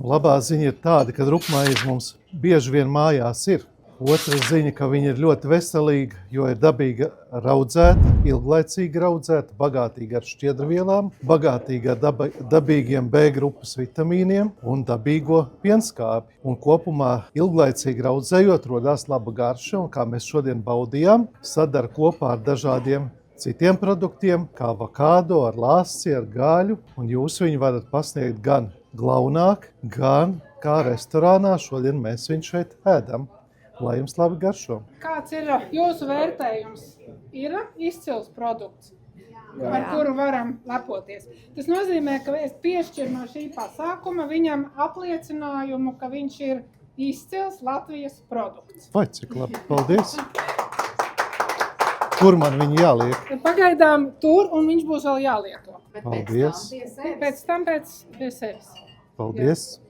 Labā ziņa ir tāda, ka rupmaize mums bieži vien mājās ir. Otra ziņa, ka viņa ir ļoti veselīga, jo ir dabīgi raudzēta, ilglaicīgi raudzēta, bagātīga ar šķiedrvielām, bagātīga ar dabīgiem B grupas vitamīniem un dabīgo pienskābi. Un kopumā ilglaicīgi raudzējot rodās laba garša, un kā mēs šodien baudījām, sadara kopā ar dažādiem citiem produktiem, kā avokādo, ar lāsci, ar gaļu, un jūs viņu varat pasniegt gan glaunāk, gan kā restorānā. Šodien mēs viņu šeit ēdam. Lai jums labi garšo. Kāds ir jūsu vērtējums? Ir izcils produkts, ar kuru varam lepoties. Tas nozīmē, ka es piešķiru no šī pasākuma viņam apliecinājumu, ka viņš ir izcils Latvijas produkts. Vai, cik labi. Paldies. Kur man viņu jāliek? Pagaidām tur, un viņš būs vēl jālieto. Paldies. Pēc tam pie sevis. Paldies.